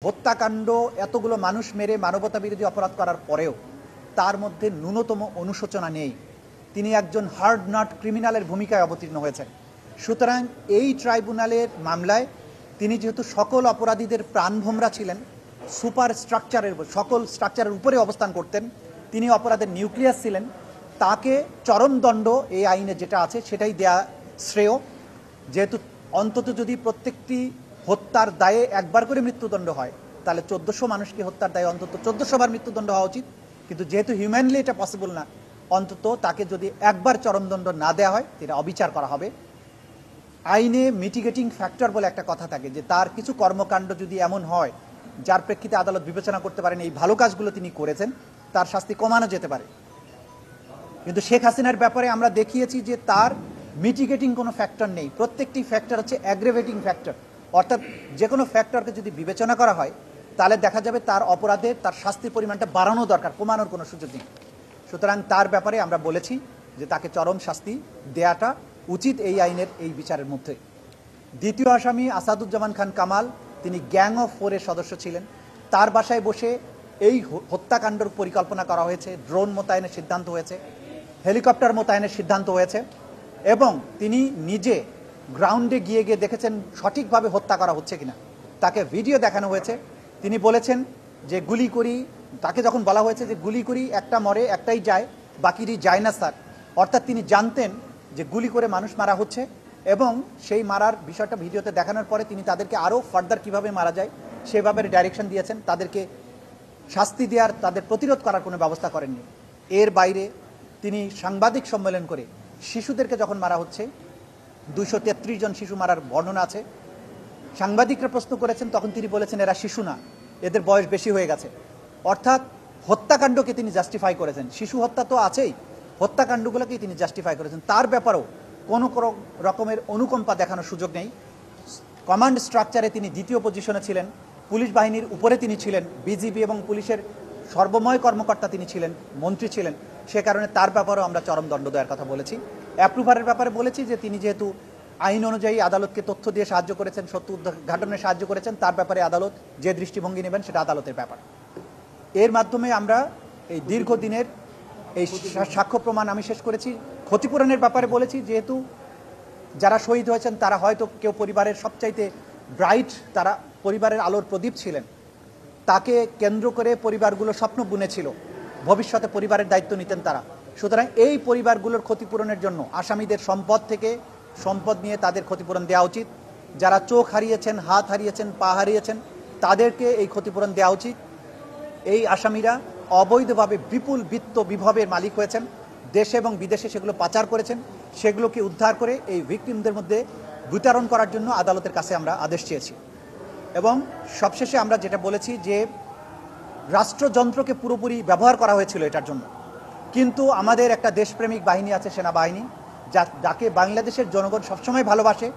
হত্যাকাণ্ড, এতগুলো মানুষ মেরে মানবতা বিরোধী অপরাধ করার পরেও তার মধ্যে ন্যূনতম অনুশোচনা নেই। তিনি একজন হার্ড নট ক্রিমিনালের ভূমিকায় অবতীর্ণ হয়েছেন। সুতরাং এই ট্রাইব্যুনালের মামলায় তিনি যেহেতু সকল অপরাধীদের প্রাণভোমরা ছিলেন, সুপার স্ট্রাকচারের সকল স্ট্রাকচারের উপরে অবস্থান করতেন, তিনি অপরাধের নিউক্লিয়াস ছিলেন, তাকে চরমদণ্ড এই আইনে যেটা আছে সেটাই দেয়া শ্রেয়। যেহেতু অন্তত যদি প্রত্যেকটি হত্যার দায়ে একবার করে মৃত্যুদণ্ড হয়, তাহলে 1400 মানুষকে হত্যার দায়ে অন্তত 1400 বার মৃত্যুদণ্ড হওয়া উচিত। কিন্তু যেহেতু হিউম্যানলি এটা পসিবল না, অন্তত তাকে যদি একবার চরমদণ্ড না দেওয়া হয়, এটা অবিচার করা হবে। আইনে মিটিগেটিং ফ্যাক্টর বলে একটা কথা থাকে, যে তার কিছু কর্মকাণ্ড যদি এমন হয় যার প্রেক্ষিতে আদালত বিবেচনা করতে পারেন এই ভালো কাজগুলো তিনি করেছেন, তার শাস্তি কমানো যেতে পারে। কিন্তু শেখ হাসিনার ব্যাপারে আমরা দেখিয়েছি যে তার মিটিগেটিং কোনো ফ্যাক্টর নেই। প্রত্যেকটি ফ্যাক্টর হচ্ছে অ্যাগ্রেভেটিং ফ্যাক্টর। অর্থাৎ যে কোনো ফ্যাক্টরকে যদি বিবেচনা করা হয়, তাহলে দেখা যাবে তার অপরাধের তার শাস্তির পরিমাণটা বাড়ানো দরকার, কমানোর কোনো সুযোগ নেই। সুতরাং তার ব্যাপারে আমরা বলেছি যে তাকে চরম শাস্তি দেয়াটা উচিত এই আইনের এই বিচারের মধ্যে। দ্বিতীয় আসামি আসাদুজ্জামান খান কামাল, তিনি গ্যাং অফ ফোরের সদস্য ছিলেন। তার বাসায় বসে এই হত্যাকাণ্ডের পরিকল্পনা করা হয়েছে, ড্রোন মোতায়েনের সিদ্ধান্ত হয়েছে, হেলিকপ্টার মোতায়েনের সিদ্ধান্ত হয়েছে, এবং তিনি নিজে গ্রাউন্ডে গিয়ে গিয়ে দেখেছেন সঠিকভাবে হত্যা করা হচ্ছে কিনা। তাকে ভিডিও দেখানো হয়েছে। তিনি বলেছেন যে গুলি করি, তাকে যখন বলা হয়েছে যে গুলি করি, একটা মরে একটাই যায়, বাকিটি যায় না স্যার। অর্থাৎ তিনি জানতেন যে গুলি করে মানুষ মারা হচ্ছে, এবং সেই মারার বিষয়টা ভিডিওতে দেখানোর পরে তিনি তাদেরকে আরও ফার্দার কীভাবে মারা যায় সেভাবে ডাইরেকশন দিয়েছেন। তাদেরকে শাস্তি দেওয়ার, তাদের প্রতিরোধ করার কোনো ব্যবস্থা করেননি। এর বাইরে তিনি সাংবাদিক সম্মেলন করে শিশুদেরকে যখন মারা হচ্ছে, 233 জন শিশু মারার বর্ণনা আছে, সাংবাদিকরা প্রশ্ন করেছেন, তখন তিনি বলেছেন এরা শিশু না, এদের বয়স বেশি হয়ে গেছে। অর্থাৎ হত্যাকাণ্ডকে তিনি জাস্টিফাই করেছেন। শিশু হত্যা তো আছেই, হত্যাকাণ্ডগুলোকেই তিনি জাস্টিফাই করেছেন। তার ব্যাপারেও কোনো রকমের অনুকম্পা দেখানোর সুযোগ নেই। কমান্ড স্ট্রাকচারে তিনি দ্বিতীয় পজিশনে ছিলেন, পুলিশ বাহিনীর উপরে তিনি ছিলেন, বিজিবি এবং পুলিশের সর্বময় কর্মকর্তা তিনি ছিলেন, মন্ত্রী ছিলেন। সে কারণে তার ব্যাপারেও আমরা চরম দণ্ড দেওয়ার কথা বলেছি। অ্যাপ্রুভারের ব্যাপারে বলেছি যে তিনি যেহেতু আইন অনুযায়ী আদালতকে তথ্য দিয়ে সাহায্য করেছেন, সত্য উদ্ঘাটনে সাহায্য করেছেন, তার ব্যাপারে আদালত যে দৃষ্টিভঙ্গি নেবেন সেটা আদালতের ব্যাপার। এর মাধ্যমে আমরা এই দীর্ঘদিনের এই সাক্ষ্য প্রমাণ আমি শেষ করেছি। ক্ষতিপূরণের ব্যাপারে বলেছি, যেহেতু যারা শহীদ হয়েছেন তারা হয়তো কেউ পরিবারের সবচাইতে ব্রাইট, তারা পরিবারের আলোর প্রদীপ ছিলেন, তাকে কেন্দ্র করে পরিবারগুলো স্বপ্ন বুনেছিল ভবিষ্যতে পরিবারের দায়িত্ব নিতেন তারা। সুতরাং এই পরিবারগুলোর ক্ষতিপূরণের জন্য আসামিদের সম্পদ থেকে সম্পদ নিয়ে তাদের ক্ষতিপূরণ দেওয়া উচিত। যারা চোখ হারিয়েছেন, হাত হারিয়েছেন, পা হারিয়েছেন, তাদেরকে এই ক্ষতিপূরণ দেওয়া উচিত। এই আসামিরা অবৈধভাবে বিপুল বিত্ত বিভবের মালিক হয়েছেন, দেশে এবং বিদেশে সেগুলো পাচার করেছেন, সেগুলোকে উদ্ধার করে এই ভিকটিমদের মধ্যে বিতরণ করার জন্য আদালতের কাছে আমরা আদেশ চেয়েছি। এবং সবশেষে আমরা যেটা বলেছি যে রাষ্ট্রযন্ত্রকে পুরোপুরি ব্যবহার করা হয়েছিল এটার জন্য, কিন্তু আমাদের একটা দেশপ্রেমিক বাহিনী আছে, সেনাবাহিনী, যাকে বাংলাদেশের জনগণ সবসময় ভালোবাসে,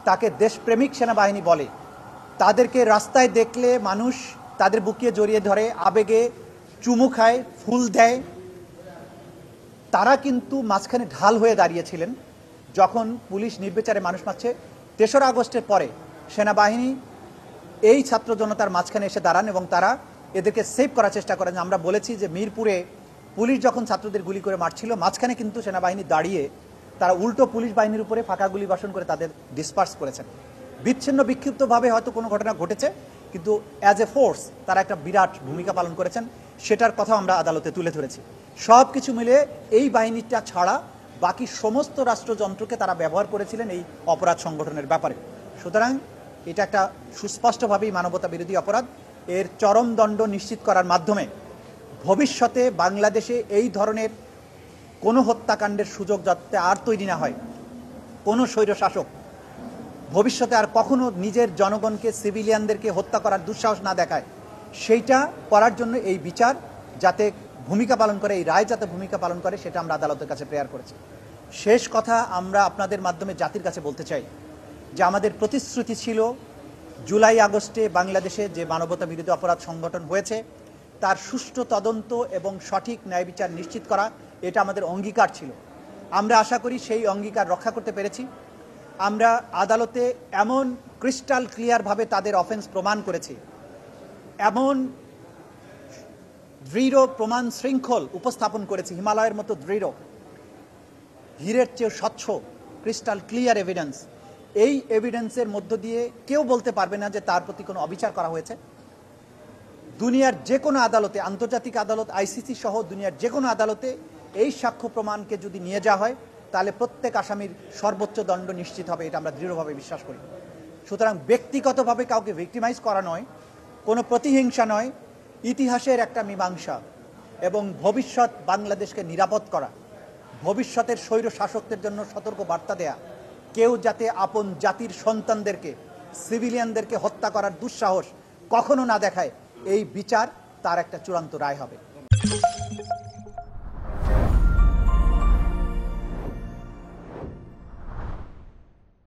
তাকে দেশপ্রেমিক সেনাবাহিনী বলে। তাদেরকে রাস্তায় দেখলে মানুষ তাদের বুকে জড়িয়ে ধরে, আবেগে চুমু খায়, ফুল দেয়। তারা কিন্তু মাঝখানে ঢাল হয়ে দাঁড়িয়েছিলেন যখন পুলিশ নির্বিচারে মানুষ মারছে। 3রা আগস্টের পরে সেনাবাহিনী এই ছাত্র জনতার মাঝখানে এসে দাঁড়ান এবং তারা এদেরকে সেভ করার চেষ্টা করেন। আমরা বলেছি যে মিরপুরে পুলিশ যখন ছাত্রদের গুলি করে মারছিল, মাঝখানে কিন্তু সেনাবাহিনী দাঁড়িয়ে তারা উল্টো পুলিশ বাহিনীর উপরে ফাঁকা গুলি বর্ষণ করে তাদের ডিসপার্স করেছেন। বিচ্ছিন্ন বিক্ষিপ্তভাবে হয়তো কোনো ঘটনা ঘটেছে, কিন্তু অ্যাজ এ ফোর্স তারা একটা বিরাট ভূমিকা পালন করেছেন, সেটার কথা আমরা আদালতে তুলে ধরেছি। সব কিছু মিলে এই বাহিনীটা ছাড়া বাকি সমস্ত রাষ্ট্রযন্ত্রকে তারা ব্যবহার করেছিলেন এই অপরাধ সংগঠনের ব্যাপারে। সুতরাং এটা একটা সুস্পষ্টভাবেই মানবতা বিরোধী অপরাধ। এর চরম দণ্ড নিশ্চিত করার মাধ্যমে ভবিষ্যতে বাংলাদেশে এই ধরনের কোনো হত্যাকাণ্ডের সুযোগ যাতে আর তৈরি না হয়, কোনো স্বৈরশাসক ভবিষ্যতে আর কখনো নিজের জনগণকে, সিভিলিয়ানদেরকে হত্যা করার দুঃসাহস না দেখায়, সেইটা করার জন্য এই বিচার যাতে ভূমিকা পালন করে, এই রায় যাতে ভূমিকা পালন করে, সেটা আমরা আদালতের কাছে প্রেয়ার করেছি। শেষ কথা আমরা আপনাদের মাধ্যমে জাতির কাছে বলতে চাই যে আমাদের প্রতিশ্রুতি ছিল জুলাই আগস্টে বাংলাদেশে যে মানবতা বিরোধী অপরাধ সংগঠন হয়েছে তার সুষ্ঠু তদন্ত এবং সঠিক ন্যায় বিচার নিশ্চিত করা, এটা আমাদের অঙ্গীকার ছিল। আমরা আশা করি সেই অঙ্গীকার রক্ষা করতে পেরেছি। আমরা আদালতে এমন ক্রিস্টাল ক্লিয়ারভাবে তাদের অফেন্স প্রমাণ করেছি এমন দৃঢ় প্রমাণ শৃঙ্খল উপস্থাপন করেছে, হিমালয়ের মতো দৃঢ়, হীরের চেয়ে স্বচ্ছ, ক্রিস্টাল ক্লিয়ার এভিডেন্স। এই এভিডেন্সের মধ্য দিয়ে কেউ বলতে পারবে না যে তার প্রতি কোনো অবিচার করা হয়েছে। দুনিয়ার যে কোনো আদালতে, আন্তর্জাতিক আদালত, আইসিসি সহ দুনিয়ার যে কোনো আদালতে এই সাক্ষ্য প্রমাণকে যদি নিয়ে যাওয়া হয়, তাহলে প্রত্যেক আসামির সর্বোচ্চ দণ্ড নিশ্চিত হবে, এটা আমরা দৃঢ়ভাবে বিশ্বাস করি। সুতরাং ব্যক্তিগতভাবে কাউকে ভিক্টিমাইজ করা নয়, কোনো প্রতিহিংসা নয়, ইতিহাসের একটা মীমাংসা এবং ভবিষ্যৎ বাংলাদেশকে নিরাপদ করা, ভবিষ্যতের স্বৈর শাসকদের জন্য সতর্ক বার্তা দেয়া, কেউ যাতে আপন জাতির সন্তানদেরকে, সিভিলিয়ানদেরকে হত্যা করার দুঃসাহস কখনো না দেখায়, এই বিচার তার একটা চূড়ান্ত রায় হবে।